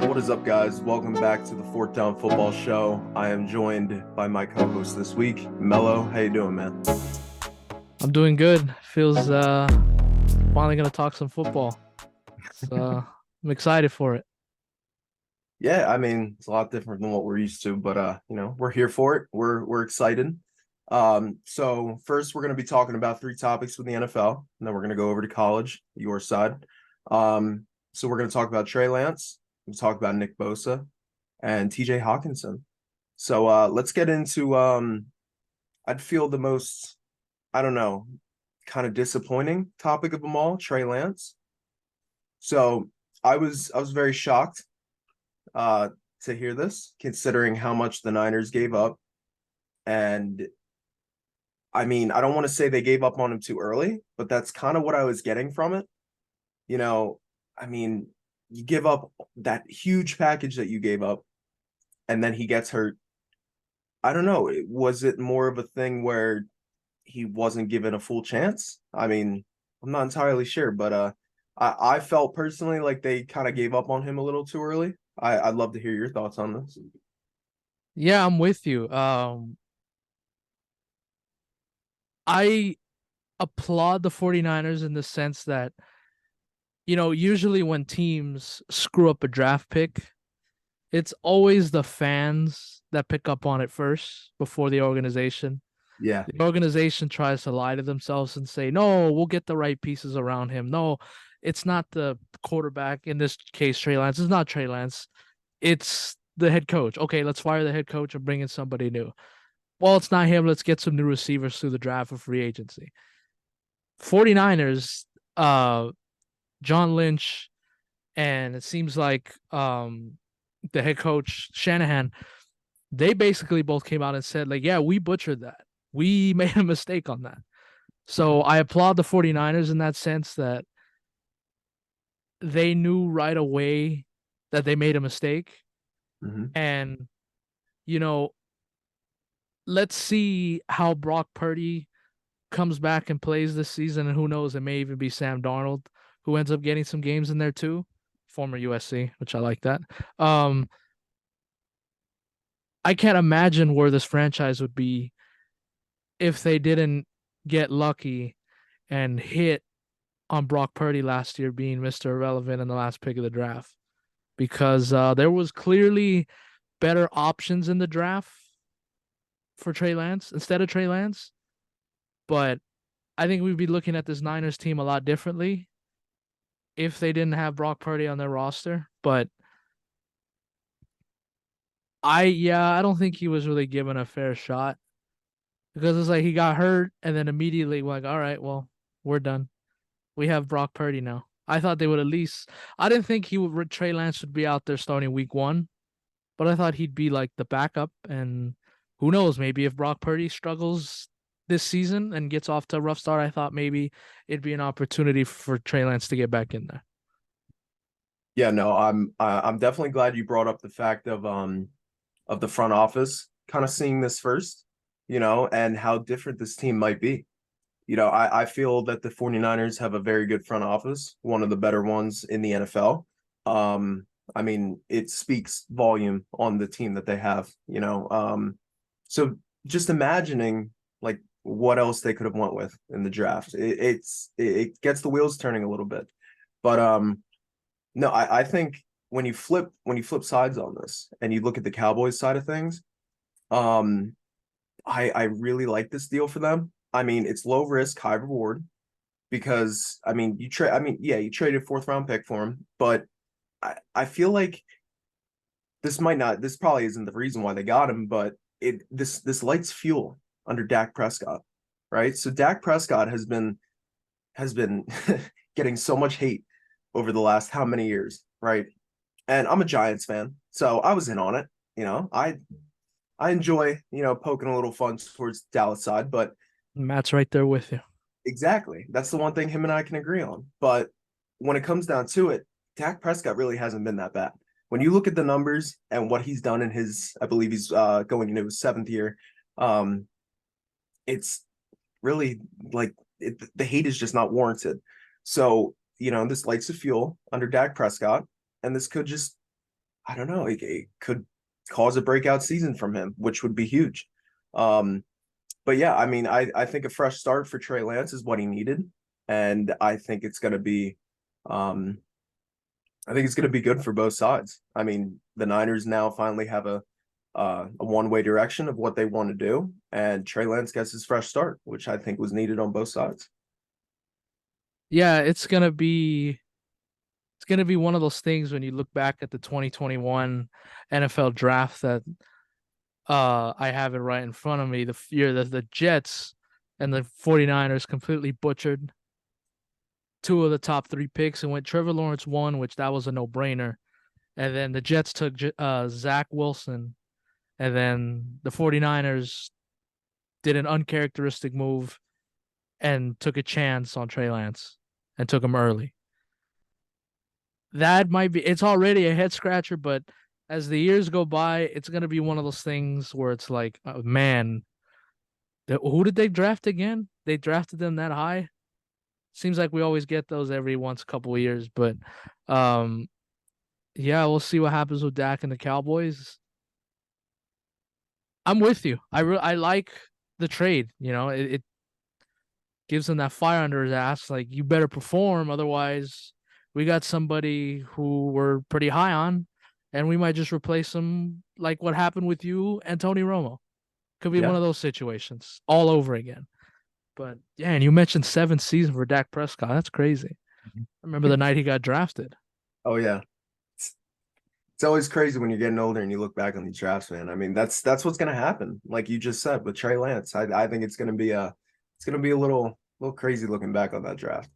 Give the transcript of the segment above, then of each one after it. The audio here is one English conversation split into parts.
What is up, guys? Welcome back to the Fourth Down Football Show. I am joined by my co-host this week, Melo. How you doing, man? I'm doing good. Feels finally gonna talk some football. So I'm excited for it. Yeah, I mean, it's a lot different than what we're used to, but we're here for it. We're excited. So first we're gonna be talking about three topics with the NFL, and then we're gonna go over to college, your side. So we're gonna talk about Trey Lance, we'll talk about Nick Bosa and TJ Hawkinson. So let's get into I'd feel the most, I don't know, kind of disappointing topic of them all, Trey Lance. So I was very shocked uh to hear this, considering how much the Niners gave up. And I mean, I don't want to say they gave up on him too early, but that's kind of what I was getting from it. You know, I mean, you give up that huge package that you gave up, and then he gets hurt. I don't know. Was it more of a thing where he wasn't given a full chance? I mean, I'm not entirely sure, but I felt personally like they kind of gave up on him a little too early. I'd love to hear your thoughts on this. Yeah, I'm with you. I applaud the 49ers in the sense that, usually when teams screw up a draft pick, it's always the fans that pick up on it first before the organization. Yeah, The organization tries to lie to themselves and say, no, we'll get the right pieces around him. No, it's not the quarterback, in this case, Trey Lance. It's not Trey Lance. It's the head coach. Okay, let's fire the head coach and bring in somebody new. Well, it's not him. Let's get some new receivers through the draft or free agency. 49ers, John Lynch, and it seems like the head coach, Shanahan, they basically both came out and said, like, yeah, we butchered that. We made a mistake on that. So I applaud the 49ers in that sense that they knew right away that they made a mistake. hmm And, you know, let's see how Brock Purdy comes back and plays this season. And who knows, it may even be Sam Darnold who ends up getting some games in there too. Former USC, which I like that. Um, I can't imagine where this franchise would be if they didn't get lucky and hit on Brock Purdy last year being Mr. Irrelevant in the last pick of the draft because there was clearly better options in the draft for Trey Lance instead of Trey Lance. But I think we'd be looking at this Niners team a lot differently if they didn't have Brock Purdy on their roster. But I don't think he was really given a fair shot because it's like he got hurt and then immediately like, all right, well, we're done. We have Brock Purdy now. I thought they would at least. I didn't think Trey Lance would be out there starting week one, but I thought he'd be like the backup. And who knows, maybe if Brock Purdy struggles this season and gets off to a rough start, I thought maybe it'd be an opportunity for Trey Lance to get back in there. yeah, no, I'm definitely glad you brought up the fact of the front office kind of seeing this first, and how different this team might be. I feel that the 49ers have a very good front office, one of the better ones in the NFL. I mean, it speaks volume on the team that they have. So just imagining like what else they could have went with in the draft. It gets the wheels turning a little bit. But no, I think when you flip sides on this and you look at the Cowboys side of things, um, I really like this deal for them. I mean, it's low risk, high reward because I mean yeah, you traded fourth round pick for him, but I feel like this probably isn't the reason why they got him, but this lights fuel under Dak Prescott, right? So Dak Prescott has been getting so much hate over the last how many years, right? And I'm a Giants fan, so I was in on it. You know, I enjoy, poking a little fun towards Dallas side, but Matt's right there with you. exactly. That's the one thing him and I can agree on. But when it comes down to it, Dak Prescott really hasn't been that bad. When you look at the numbers and what he's done in his, I believe he's going into his seventh year, um, it's really like the hate is just not warranted. So, this lights the fuel under Dak Prescott, and this could just, I don't know, it could cause a breakout season from him, which would be huge. Um, but yeah, I mean, I think a fresh start for Trey Lance is what he needed, and um, I think it's going to be good for both sides. I mean, the Niners now finally have a one-way direction of what they want to do, and Trey Lance gets his fresh start, which I think was needed on both sides. Yeah, it's gonna be one of those things when you look back at the 2021 NFL draft that I have it right in front of me. The year that the Jets and the 49ers completely butchered two of the top three picks and went Trevor Lawrence one, which that was a no-brainer. And then the Jets took Zach Wilson, and then the 49ers did an uncharacteristic move and took a chance on Trey Lance and took him early. That might be, it's already a head scratcher, but as the years go by, it's going to be one of those things where it's like, oh, man, who did they draft again? They drafted them that high? Seems like we always get those every once a couple of years, but um, yeah, we'll see what happens with Dak and the Cowboys. I'm with you. I like the trade. It gives him that fire under his ass. Like, you better perform, otherwise, we got somebody who we're pretty high on, and we might just replace him, like what happened with you and Tony Romo. Could be one Yeah. of those situations all over again. But yeah, and you mentioned 7th season for Dak Prescott. That's crazy. I remember the night he got drafted. Oh yeah. It's always crazy when you're getting older and you look back on these drafts, man. I mean, that's what's gonna happen. Like you just said with Trey Lance. I think it's gonna be a little crazy looking back on that draft.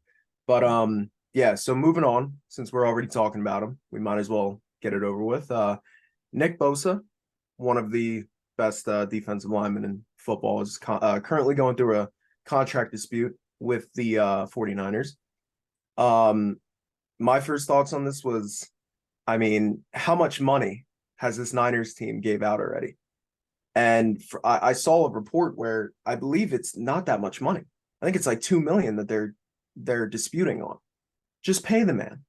But yeah, so moving on, since we're already talking about him, we might as well get it over with. Nick Bosa, one of the best defensive linemen in football, is currently going through a contract dispute with the 49ers. Um, my first thoughts on this was, I mean, how much money has this Niners team gave out already? And I saw a report where I believe it's not that much money. I think it's like 2 million that they're disputing on. Just pay the man.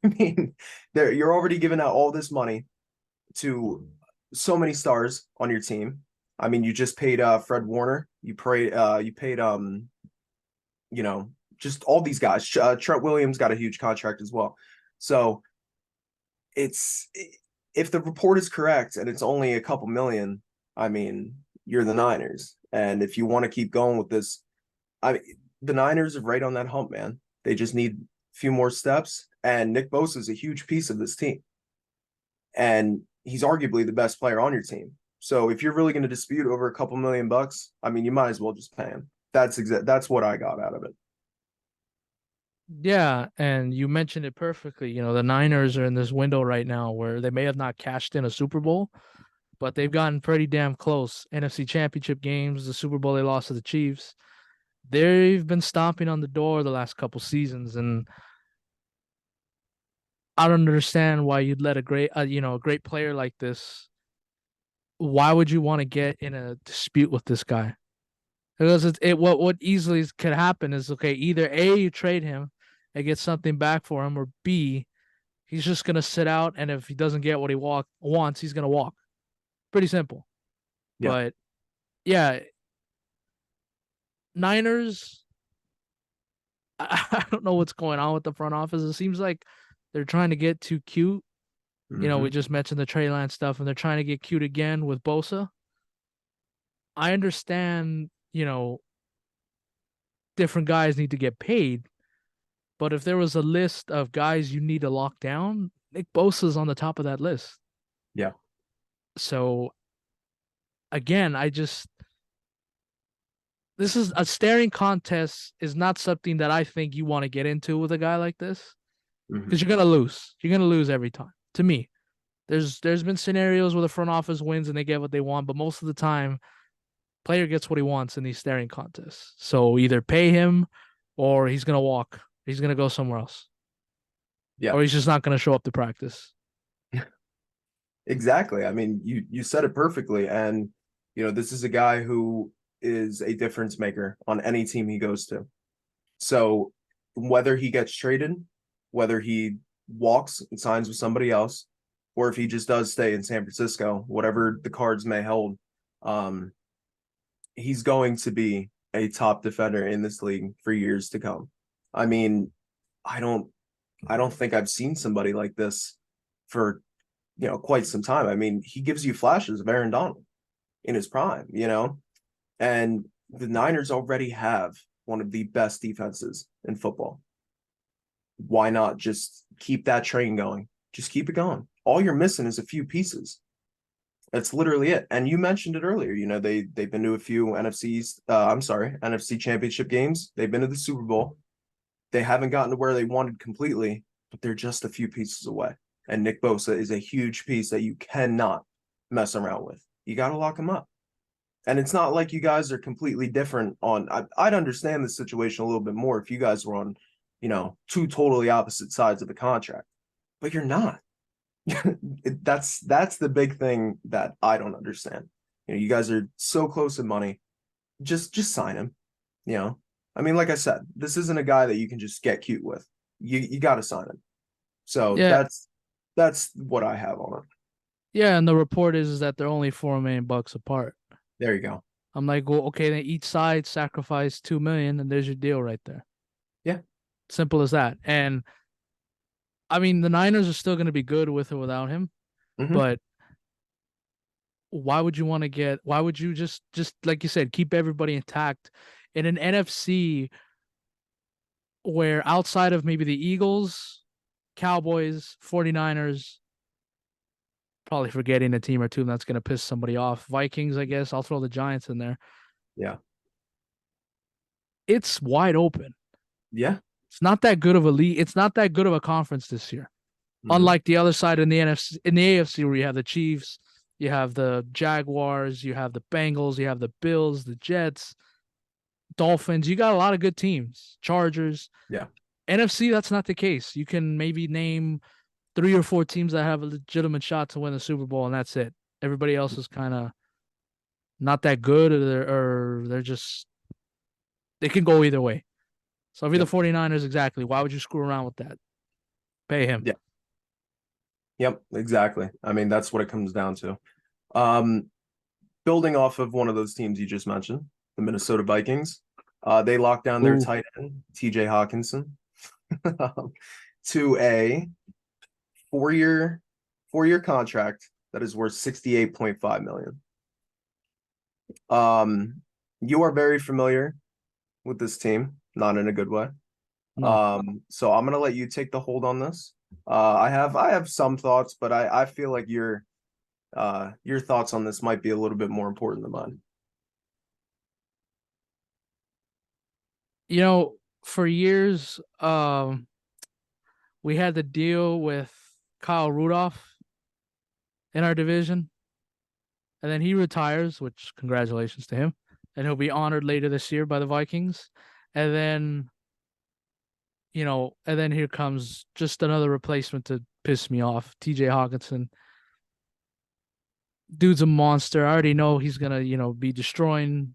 I mean, you're already giving out all this money to so many stars on your team. I mean, you just paid Fred Warner. You paid you know, just all these guys. Trent Williams got a huge contract as well. So it's if the report is correct and it's only a couple million, I mean, you're the Niners. And if you want to keep going with this, I mean, the Niners are right on that hump, man. They just need a few more steps. And Nick Bosa is a huge piece of this team. And he's arguably the best player on your team. So if you're really going to dispute over a couple $1,000,000, I mean, you might as well just pay him. That's what I got out of it. Yeah, and you mentioned it perfectly. The Niners are in this window right now where they may have not cashed in a Super Bowl, but they've gotten pretty damn close. NFC Championship games, the Super Bowl they lost to the Chiefs. They've been stomping on the door the last couple seasons, and I don't understand why you'd let a great player like this. Why would you want to get in a dispute with this guy? Because what easily could happen is, okay, either A, you trade him and get something back for him, or B, he's just gonna sit out, and if he doesn't get what he wants, he's gonna walk. Pretty simple. Yeah. But yeah, Niners, I don't know what's going on with the front office. It seems like they're trying to get too cute. We Hmm. just mentioned the Trey Lance stuff, and they're trying to get cute again with Bosa. I understand, different guys need to get paid, but if there was a list of guys you need to lock down, Nick Bosa's on the top of that list. Yeah. So again, this is a staring contest is not something that I think you want to get into with a guy like this, Hmm. because you're gonna lose. You're gonna lose every time. To me, there's been scenarios where the front office wins and they get what they want, but most of the time, player gets what he wants in these staring contests. So either pay him, or he's gonna walk. He's gonna go somewhere else, Yeah. or he's just not gonna show up to practice. Exactly. I mean, you said it perfectly. And this is a guy who is a difference maker on any team he goes to. So whether he gets traded, whether he walks and signs with somebody else, or if he just does stay in San Francisco, whatever the cards may hold, um, he's going to be a top defender in this league for years to come. I mean, I don't I don't think I've seen somebody like this for quite some time. I mean, he gives you flashes of Aaron Donald in his prime, and the Niners already have one of the best defenses in football. Why not just keep that train going? Just keep it going. All you're missing is a few pieces. That's literally it. And you mentioned it earlier. They've been to a few NFC championship games. They've been to the Super Bowl. They haven't gotten to where they wanted completely, but they're just a few pieces away. And Nick Bosa is a huge piece that you cannot mess around with. You got to lock him up. And it's not like you guys are completely different on. I'd understand the situation a little bit more if you guys were on, two totally opposite sides of the contract, but you're not. That's the big thing that I don't understand. You guys are so close in money. Just sign him. I mean, like I said, this isn't a guy that you can just get cute with. You got to sign him. So Yeah, that's what I have on it. yeah, and the report is that they're only $4 million apart. There you go. I'm like, well, okay, then each side sacrifice 2 million, and there's your deal right there. Yeah. Simple as that. And I mean, the Niners are still going to be good with or without him, Mm-hmm. but why would you want to get? Why would you just like you said, keep everybody intact in an NFC where outside of maybe the Eagles, Cowboys, 49ers, probably forgetting a team or two that's going to piss somebody off. Vikings, I guess. I'll throw the Giants in there. Yeah. It's wide open. Yeah. It's not that good of a league. It's not that good of a conference this year. Mm-hmm. Unlike the other side in the NFC, in the AFC, where you have the Chiefs, you have the Jaguars, you have the Bengals, you have the Bills, the Jets, Dolphins. You got a lot of good teams. Chargers. Yeah. NFC, that's not the case. You can maybe name 3 or 4 teams that have a legitimate shot to win the Super Bowl, and that's it. Everybody else is kind of not that good, or they're just they can go either way. So if you're the Yep. 49ers, exactly, why would you screw around with that? Pay him. Yeah. Yep. Exactly. I mean, that's what it comes down to. Um, Building off of one of those teams you just mentioned, the Minnesota Vikings, they locked down their Ooh. tight end, TJ Hawkinson, to a four-year four-year contract that is worth 68.5 million. You are very familiar with this team, not in a good way. No. So I'm gonna let you take the hold on this. I have some thoughts, but I feel like your thoughts on this might be a little bit more important than mine. For years, we had to deal with Kyle Rudolph in our division, and then he retires, which congratulations to him, and he'll be honored later this year by the Vikings. And then, and then here comes just another replacement to piss me off, TJ Hawkinson. Dude's a monster. I already know he's gonna, be destroying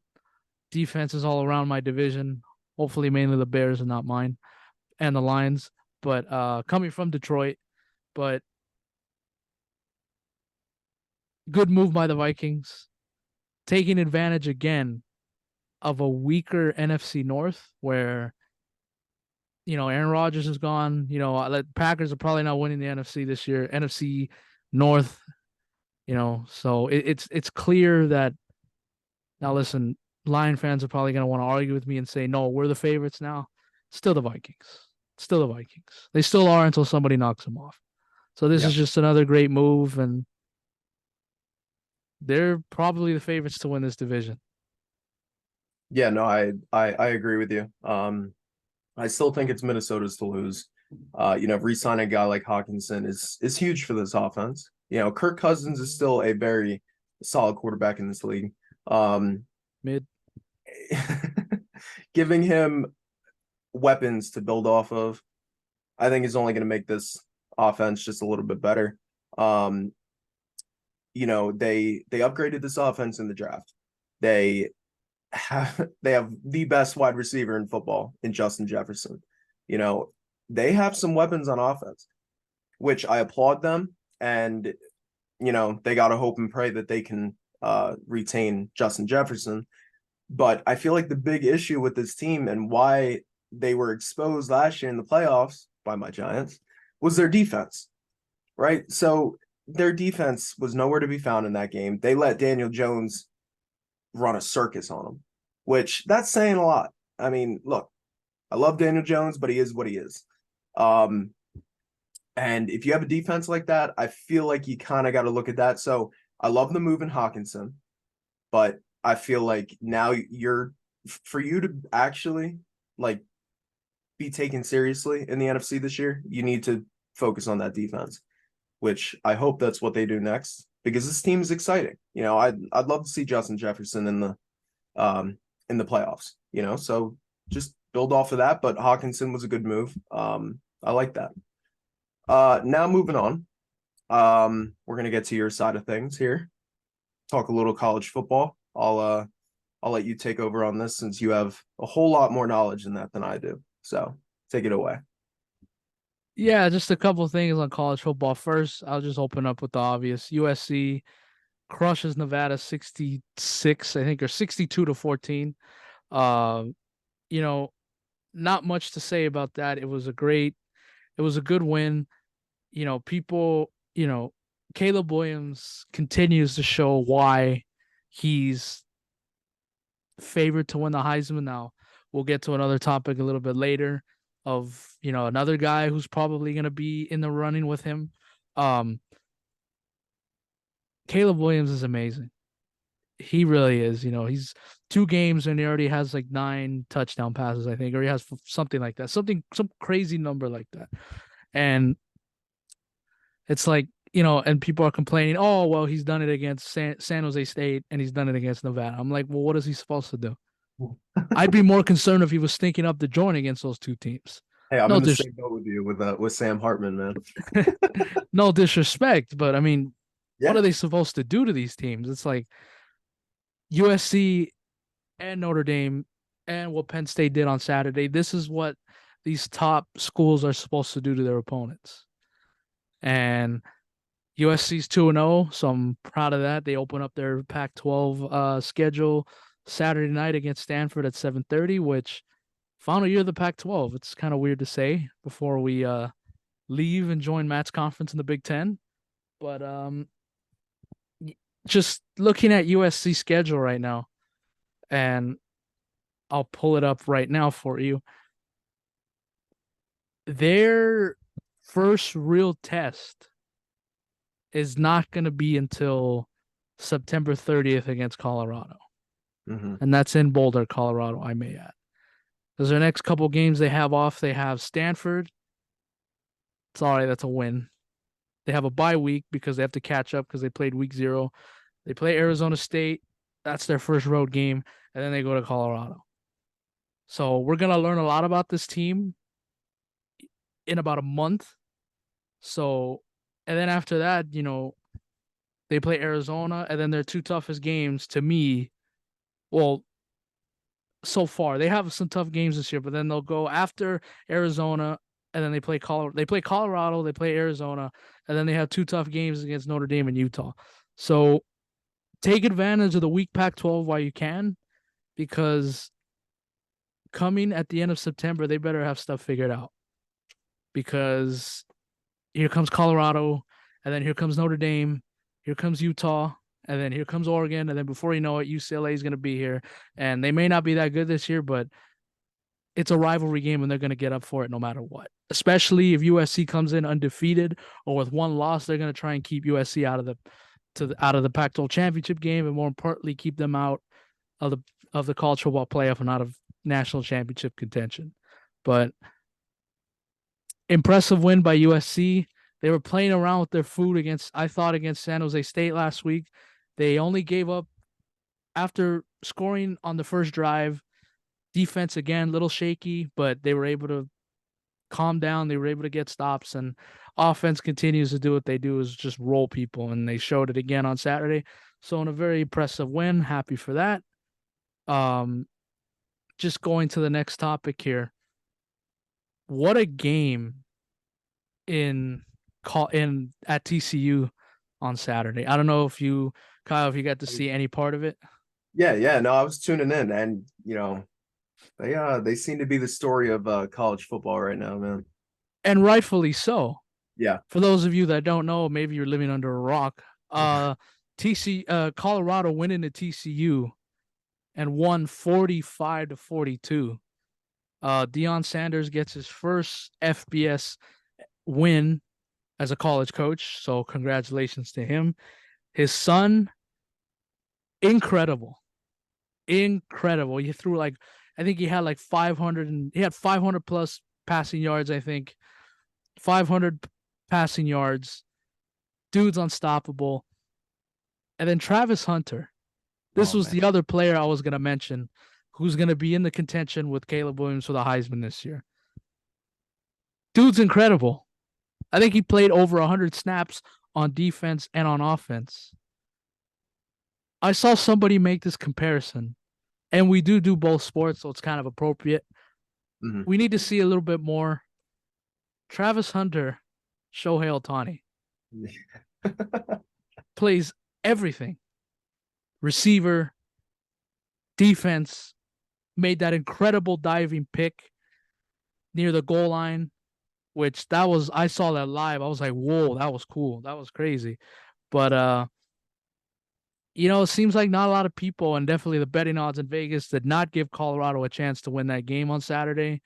defenses all around my division. Hopefully, mainly the Bears and not mine, and the Lions. But coming from Detroit, but good move by the Vikings, taking advantage again of a weaker NFC North where Aaron Rodgers is gone. The Packers are probably not winning the NFC this year. NFC North, so it's clear that now listen, Lion fans are probably going to want to argue with me and say no, we're the favorites now. Still the Vikings. Still the Vikings. They still are until somebody knocks them off. So this is Yeah. just another great move, and they're probably the favorites to win this division. Yeah, no, I agree with you. I still think it's Minnesota's to lose. Re-signing a guy like Hawkinson is huge for this offense. Kirk Cousins is still a very solid quarterback in this league. Mid. Giving him weapons to build off of, I think is only going to make this offense just a little bit better. They upgraded this offense in the draft. They have the best wide receiver in football in Justin Jefferson. They have some weapons on offense, which I applaud them. and they got to hope and pray that they can retain Justin Jefferson. But I feel like the big issue with this team and why they were exposed last year in the playoffs by my Giants was their defense, right? So their defense was nowhere to be found in that game. They let Daniel Jones run a circus on them, which that's saying a lot. I mean, look, I love Daniel Jones, but he is what he is. Um, and if you have a defense like that, I feel like you kind of got to look at that. So I love the move in Hawkinson, but I feel like now for you to actually like be taken seriously in the NFC this year, you need to focus on that defense, which I hope that's what they do next because this team is exciting. I'd love to see Justin Jefferson in the playoffs, so just build off of that. But Hawkinson was a good move. I like that. Now moving on. We're gonna get to your side of things here. Talk a little college football. I'll let you take over on this since you have a whole lot more knowledge in that than I do. So take it away. Yeah, just a couple things on college football. First, I'll just open up with the obvious. USC crushes Nevada 66, I think, or 62-14. Um, you know, not much to say about that. It was a good win. People, Caleb Williams continues to show why he's favored to win the Heisman. Now, we'll get to another topic a little bit later of, another guy who's probably going to be in the running with him. Um, Caleb Williams is amazing. He really is. He's 2 games and he already has like 9 touchdown passes, I think, or he has something like that, some crazy number like that. And it's like, and people are complaining, oh, well, he's done it against San Jose State and he's done it against Nevada. I'm like, well, what is he supposed to do? I'd be more concerned if he was stinking up the joint against those 2 teams. Hey, I'm No, in the same boat with you with Sam Hartman, man. no disrespect, but I mean, what Yeah. are they supposed to do to these teams? It's like USC and Notre Dame and what Penn State did on Saturday. This is what these top schools are supposed to do to their opponents. And USC's 2-0, so I'm proud of that. They open up their Pac-12 schedule Saturday night against Stanford at 7:30, which final year of the Pac-12. It's kind of weird to say before we leave and join Matt's conference in the Big Ten. But just looking at USC schedule right now, and I'll pull it up right now for you. Their first real test is not going to be until September 30th against Colorado. Mm-hmm. And that's in Boulder, Colorado, I may add. Because their next couple games they have off, they have Stanford. Sorry, that's a win. They have a bye week because they have to catch up because they played week 0. They play Arizona State. That's their first road game. And then they go to Colorado. So we're going to learn a lot about this team in about a month. So, and then after that, they play Arizona, and then their 2 toughest games to me, well, so far they have some tough games this year, but then they'll go after Arizona, and then they play Colorado, they play Arizona, and then they have 2 tough games against Notre Dame and Utah. So take advantage of the weak Pac-12 while you can, because coming at the end of September, they better have stuff figured out, because here comes Colorado, and then here comes Notre Dame, here comes Utah, and then here comes Oregon, and then before you know it, UCLA is going to be here, and they may not be that good this year, but it's a rivalry game, and they're going to get up for it no matter what. Especially if USC comes in undefeated or with 1 loss, they're going to try and keep USC out of the Pac-12 championship game, and more importantly, keep them out of the college football playoff and out of national championship contention. But impressive win by USC. They were playing around with their food against San Jose State last week. They only gave up after scoring on the first drive. Defense again, little shaky, but they were able to calm down. They were able to get stops, and offense continues to do what they do, is just roll people, and they showed it again on Saturday. So in a very impressive win, happy for that. Just going to the next topic here. What a game in call in at TCU on Saturday. I don't know if you, Kyle, if you got to see any part of it. Yeah, yeah. No, I was tuning in, and they seem to be the story of college football right now, man. And rightfully so. Yeah. For those of you that don't know, maybe you're living under a rock. Colorado went into TCU and won 45-42. Deion Sanders gets his first FBS win as a college coach, so congratulations to him. His son, incredible, incredible. He threw like, I think he had like 500, and he had 500 plus passing yards. I think 500 passing yards. Dude's unstoppable. And then Travis Hunter. This Oh was man. the other player I was going to mention who's going to be in the contention with Caleb Williams for the Heisman this year. Dude's incredible. I think he played over 100 snaps on defense and on offense. I saw somebody make this comparison, and we do both sports, so it's kind of appropriate. Mhm. We need to see a little bit more. Travis Hunter, Shohei Ohtani, plays everything. Receiver, defense, made that incredible diving pick near the goal line, which that was, I saw that live. I was like, whoa, that was cool. That was crazy. But it seems like not a lot of people, and definitely the betting odds in Vegas, did not give Colorado a chance to win that game on Saturday.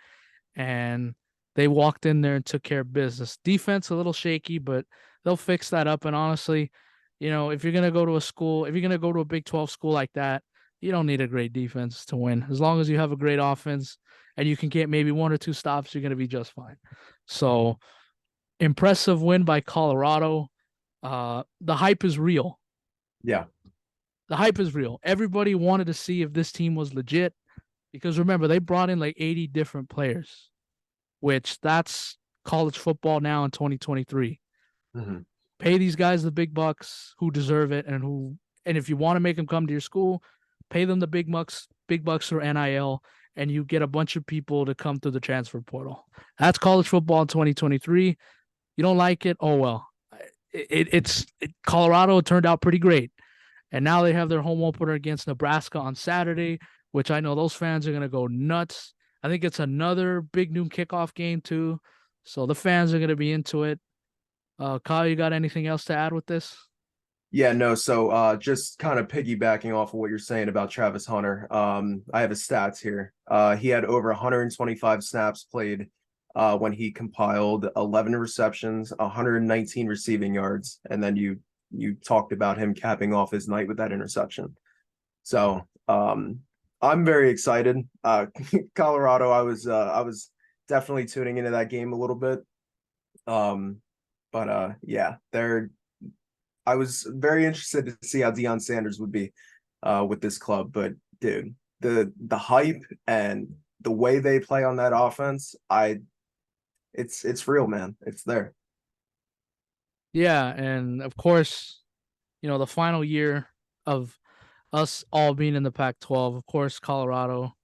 And they walked in there and took care of business. Defense a little shaky, but they'll fix that up. And honestly, if you're gonna go to a school, if you're gonna go to a Big 12 school like that, you don't need a great defense to win. As long as you have a great offense and you can get maybe one or two stops, you're gonna be just fine. So impressive win by Colorado. The hype is real. Yeah. The hype is real. Everybody wanted to see if this team was legit because remember, they brought in like 80 different players, which that's college football now in 2023. Hmm. Pay these guys the big bucks who deserve it, and if you want to make them come to your school, pay them the big bucks for NIL, and you get a bunch of people to come through the transfer portal. That's college football in 2023. You don't like it? Oh well. Colorado turned out pretty great. And now they have their home opener against Nebraska on Saturday, which I know those fans are going to go nuts. I think it's another big noon kickoff game, too. So the fans are going to be into it. Kyle, you got anything else to add with this? Yeah, no, so just kind of piggybacking off of what you're saying about Travis Hunter. I have his stats here. He had over 125 snaps played when he compiled 11 receptions, 119 receiving yards, and then you talked about him capping off his night with that interception. So I'm very excited. Colorado, I was definitely tuning into that game a little bit. But yeah, I was very interested to see how Deion Sanders would be with this club. But dude, the hype and the way they play on that offense, it's real, man. It's there. Yeah, and of course, the final year of us all being in the Pac-12, of course, Colorado,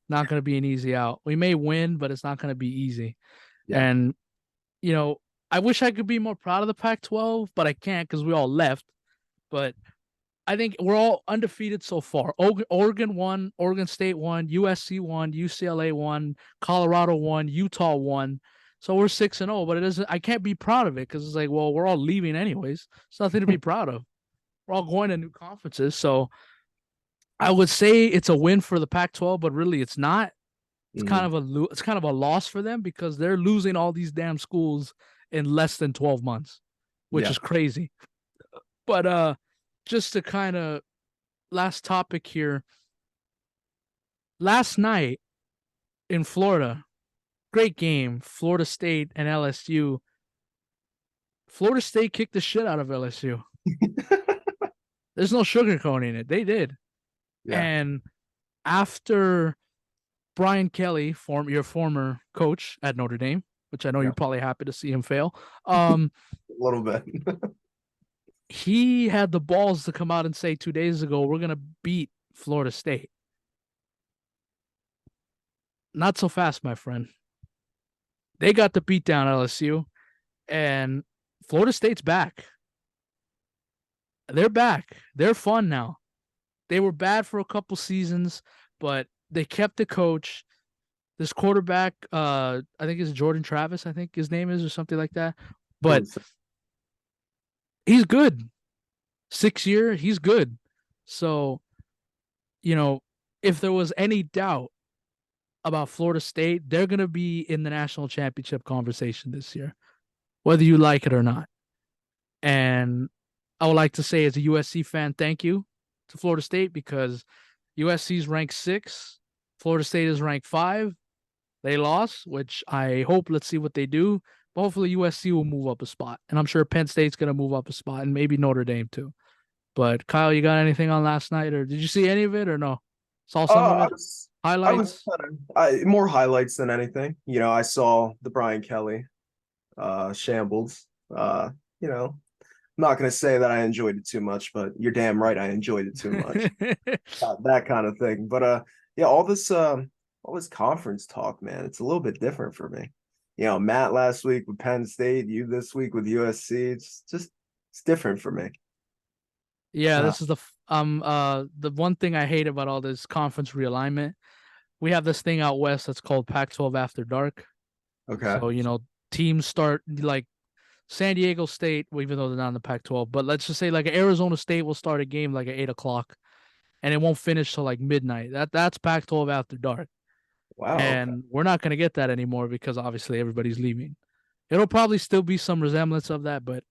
not going to be an easy out. We may win, but it's not going to be easy. Yeah. And, you know, I wish I could be more proud of the Pac-12, but I can't because we all left. But I think we're all undefeated so far. Oregon won, Oregon State won, USC won, UCLA won, Colorado won, Utah won. So we're 6-0, but it isn't. I can't be proud of it because it's like, well, we're all leaving anyways. It's nothing to be proud of. We're all going to new conferences. So I would say it's a win for the Pac-12, but really it's not. Mhm. It's kind of a loss for them because they're losing all these damn schools in less than 12 months, which Yeah. is crazy. But just to kind of last topic here. Last night in Florida, great game. Florida State and LSU. Florida State kicked the shit out of LSU. There's no sugarcoating it. They did. Yeah. And after Brian Kelly, your former coach at Notre Dame, which I know Yeah. you're probably happy to see him fail, A little bit. he had the balls to come out and say 2 days ago, we're going to beat Florida State. Not so fast, my friend. They got the beat down LSU. And Florida State's back. They're back. They're fun now. They were bad for a couple seasons, but they kept the coach. This quarterback, I think it's Jordan Travis, I think his name is, or something like that. But he's good. 6 year, he's good. So, you know, if there was any doubt about Florida State, they're going to be in the national championship conversation this year, whether you like it or not. And I would like to say, as a USC fan, thank you to Florida State, because USC is ranked 6, Florida State is ranked 5. They lost, which I hope, let's see what they do. But hopefully USC will move up a spot. And I'm sure Penn State's going to move up a spot, and maybe Notre Dame too. But Kyle, you got anything on last night, or did you see any of it, or no? Saw some of I it? was I was Highlights? more highlights than anything. I saw the Brian Kelly shambles. You know, I'm not gonna say that I enjoyed it too much, but you're damn right I enjoyed it too much. That kind of thing. But yeah, all this conference talk, man, it's a little bit different for me. Matt last week with Penn State, you this week with USC. It's different for me. Yeah, Uh, this is the one thing I hate about all this conference realignment. We have this thing out west that's called Pac-12 After Dark. okay. So, teams start like San Diego State, well, even though they're not in the Pac-12, but let's just say like Arizona State will start a game like at 8 o'clock, and it won't finish till like midnight. That's Pac-12 After Dark, Wow, okay. and we're not gonna get that anymore because obviously everybody's leaving. It'll probably still be some resemblance of that, but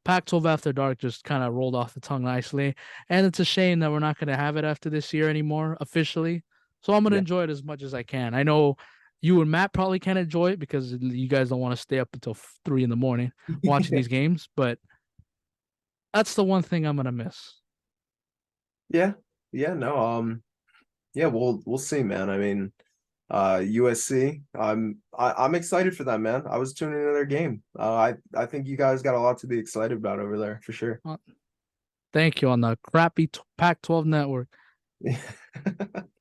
Pac-12 After Dark just kind of rolled off the tongue nicely, and it's a shame that we're not gonna have it after this year anymore officially. So I'm gonna Yeah. enjoy it as much as I can. I know you and Matt probably can't enjoy it because you guys don't want to stay up until 3 in the morning watching these games, but that's the one thing I'm gonna miss. Yeah. Yeah, no, yeah, we'll see, man. I mean, USC, I'm excited for that, man. I was tuning into their game. I think you guys got a lot to be excited about over there for sure. Thank you on the crappy Pac-12 network.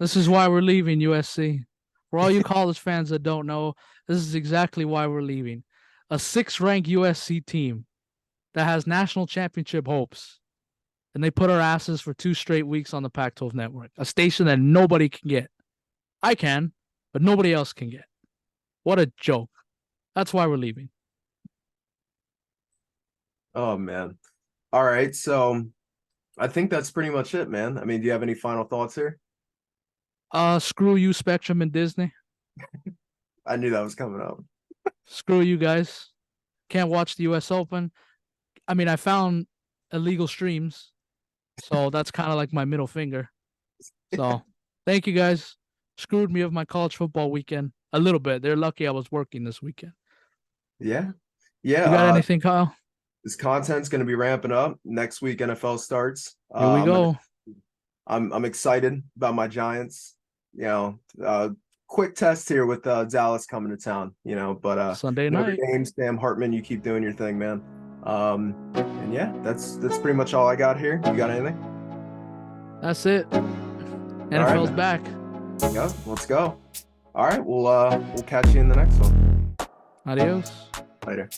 This is why we're leaving USC. For all you college fans that don't know, this is exactly why we're leaving. A 6th-ranked USC team that has national championship hopes, and they put our asses for 2 straight weeks on the Pac-12 network, a station that nobody can get. I can, but nobody else can get. What a joke. That's why we're leaving. Oh man. All right, so I think that's pretty much it, man. I mean, do you have any final thoughts here? Screw you, Spectrum and Disney. I knew that was coming up. Screw you guys. Can't watch the US Open. I mean, I found illegal streams, so that's kind of like my middle finger. So thank you guys. Screwed me of my college football weekend a little bit. They're lucky I was working this weekend. Yeah. Yeah, You got anything, Kyle? this content's going to be ramping up. Next week NFL starts. Here we go. I'm excited about my Giants. Quick test here with Dallas coming to town, but Sunday Notre night. Dame, Sam Hartman, you keep doing your thing, man. And yeah, that's pretty much all I got here. You got anything? That's it. NFL's back. Yep, let's go. All right, we'll catch you in the next one. Adios. Later.